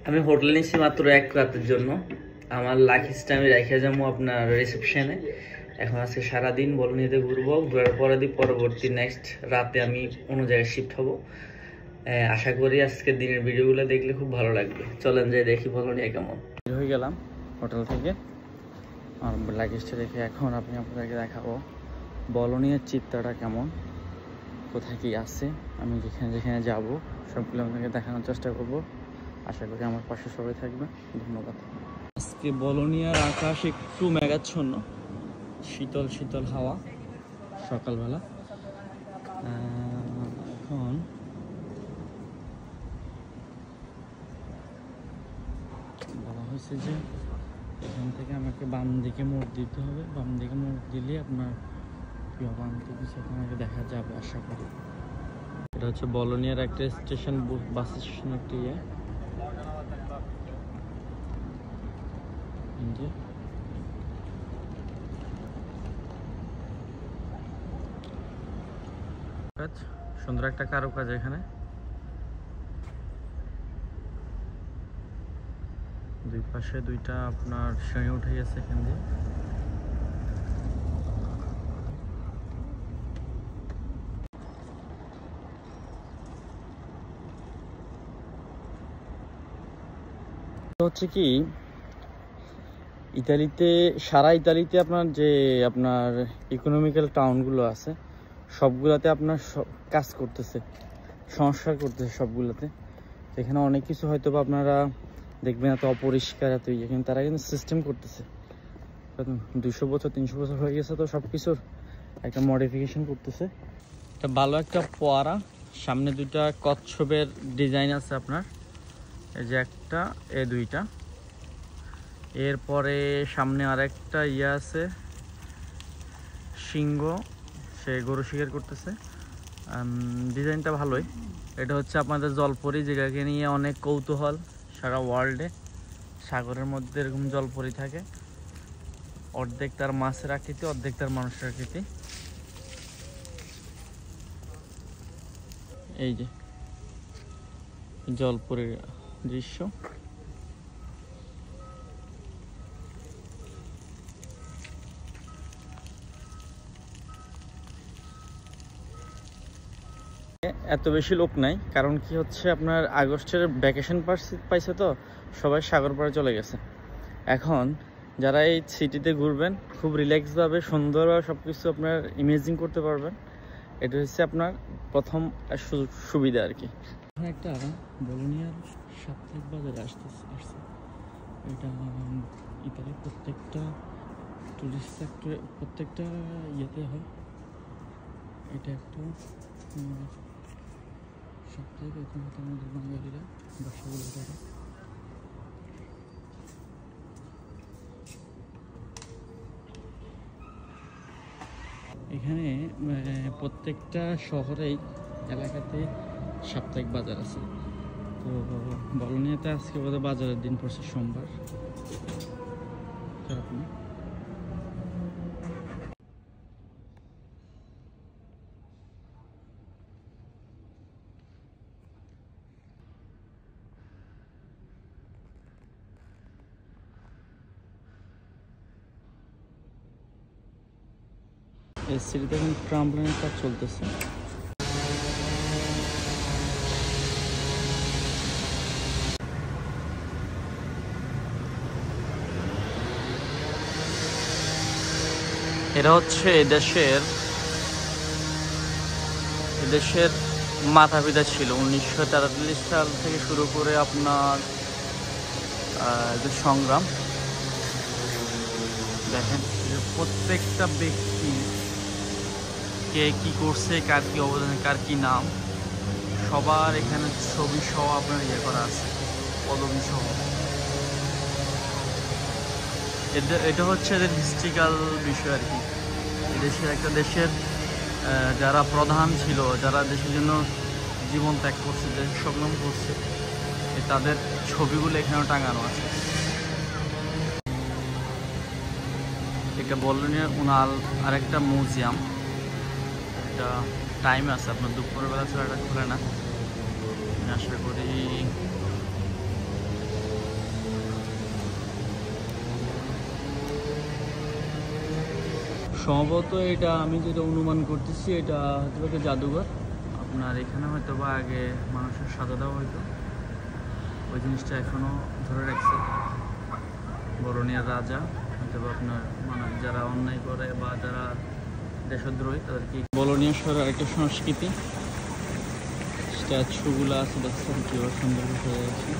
আমি হোটেল নিচ্ছি মাত্র 1 রাতের জন্য। আমার লাগেজটা আমি রেখে যাবো আপনার রিসেপশনে। এখন আজকে সারাদিন বলোনিয়াতে ঘুরবো, ঘোরার পরবর্তী নেক্সট রাতে আমি অন্য জায়গায় শিফট হব। আশা করি আজকের দিনের ভিডিওগুলো দেখলে খুব ভালো লাগবে। চলেন যাই দেখি বলোনিয়া কেমন। বের হয়ে গেলাম হোটেল থেকে, আর লাগেজটা রেখে এখন আপনাদেরকে দেখাবো বলোনিয়ার চিত্রটা কেমন, কোথায় কি আছে। আমি যেখানে যেখানে যাবো সবগুলো আপনাকে দেখানোর চেষ্টা করব। আশা করি আমার পাশে সবাই থাকবে। ধন্যবাদ। আজকে বলোনিয়ার আকাশ একটু মেঘাচ্ছন্ন, শীতল শীতল হাওয়া সকালবেলা। এখন বলা হয়েছে যে এখান থেকে আমাকে বাম দিকে মোড় দিতে হবে। বাম দিকে মোড় দিলে আপনার বামতে কিছু আপনাকে দেখা যাবে আশা করি। এটা হচ্ছে বলোনিয়ার একটা স্টেশন, বাস স্টেশন একটা ইয়ে। সুন্দর একটা কারুকাজ এখানে, দুই পাশে দুইটা আপনার সিঁড়ি উঠে গেছে এখান দিয়ে। হচ্ছে কি ইতালিতে, সারা ইতালিতে আপনার যে আপনার ইকোনমিক্যাল টাউনগুলো আছে সবগুলাতে আপনার কাজ করতেছে, সংস্কার করতেছে সবগুলোতে। এখানে অনেক কিছু হয়তো বা আপনারা দেখবেন এত অপরিষ্কার এত ইয়ে, কিন্তু তারা কিন্তু সিস্টেম করতেছে। 200 বছর 300 বছর হয়ে গেছে, তো সব কিছুর একটা মডিফিকেশন করতেছে। এটা ভালো একটা ফোয়ারা, সামনে দুইটা কচ্ছপের ডিজাইন আছে আপনার, এই যে একটা, এই দুইটা। এরপরে সামনে আরেকটা ইয়ে আছে, সিংহ, সে গরু শিকার করতেছে। ডিজাইনটা ভালোই। এটা হচ্ছে আপনাদের জলপরি, যেটাকে নিয়ে অনেক কৌতূহল সারা ওয়ার্ল্ডে। সাগরের মধ্যে এরকম জলপরি থাকে, অর্ধেক তার মাছের আকৃতি, অর্ধেক তার মানুষের আকৃতি। এই যে জলপরির দৃশ্য। এত বেশি লোক নাই, কারণ কি হচ্ছে আপনার আগস্টের ভ্যাকেশন পাইছে, তো সবাই সাগর পাড়ে চলে গেছে। এখন যারা এই সিটিতে ঘুরবেন খুব রিল্যাক্সভাবে সুন্দরভাবে সব কিছু আপনার ইমেজিং করতে পারবেন। এটা হচ্ছে আপনার প্রথম সুবিধা আর কি। একটা বলোনিয়ার সাপ্তাহিক বাজারে আসছে, এটা ইতালির প্রত্যেকটা টুরিস্ট সেক্টরে, প্রত্যেকটা ইয়েতে হয়। এটা একটা সাপ্তাহিক, এখন আমাদের বাঙালিরা ব্যবসাগুলো করে। এখানে প্রত্যেকটা শহরেই এলাকাতে সাপ্তাহিক বাজার আছে। তো বলোনিয়াতে আজকে বোধহয় বাজারের দিন পড়ছে সোমবার। এই সিটিতে এখন ট্রাম্পলাইনের কাজ চলতেছে। এটা হচ্ছে এদেশের মাথা পিতা ছিল 1943 সাল থেকে শুরু করে আপনার যে সংগ্রাম। দেখেন প্রত্যেকটা ব্যক্তি কে কি করছে, কার কি অবদান, কার কি নাম, সবার এখানে ছবি সহ আপনার ইয়ে করা আছে, পদবী সহ। এটা হচ্ছে এদের হিস্ট্রিক্যাল বিষয় আর কি। এদেশের একটা দেশের যারা প্রধান ছিল, যারা দেশের জন্য জীবন ত্যাগ করছে, দেশ সংগ্রাম করছে, তাদের ছবিগুলো এখানে টাঙানো আছে। এটা বলোনিয়ার উনাল আরেকটা মিউজিয়াম। এটা টাইম আছে, আপনার দুপুরের বেলা ছাড়া এটা খোলে না। আশা করি সম্ভবত এটা আমি যেটা অনুমান করতেছি এটা হয়তো একটা জাদুঘর। আপনার এখানে হয়তো বা আগে মানুষের সাজা দেওয়া হয়তো, ওই জিনিসটা এখনও ধরে রাখছে। বরণিয়ার রাজা হয়তো বা আপনার মানে যারা অন্যায় করে বা যারা দেশদ্রোহী তাদেরকে। বরণিয়া শহরের আরেকটা সংস্কৃতি, স্ট্যাচুগুলো আছে দেখছেন কীভাবে সুন্দর হয়ে যাচ্ছে।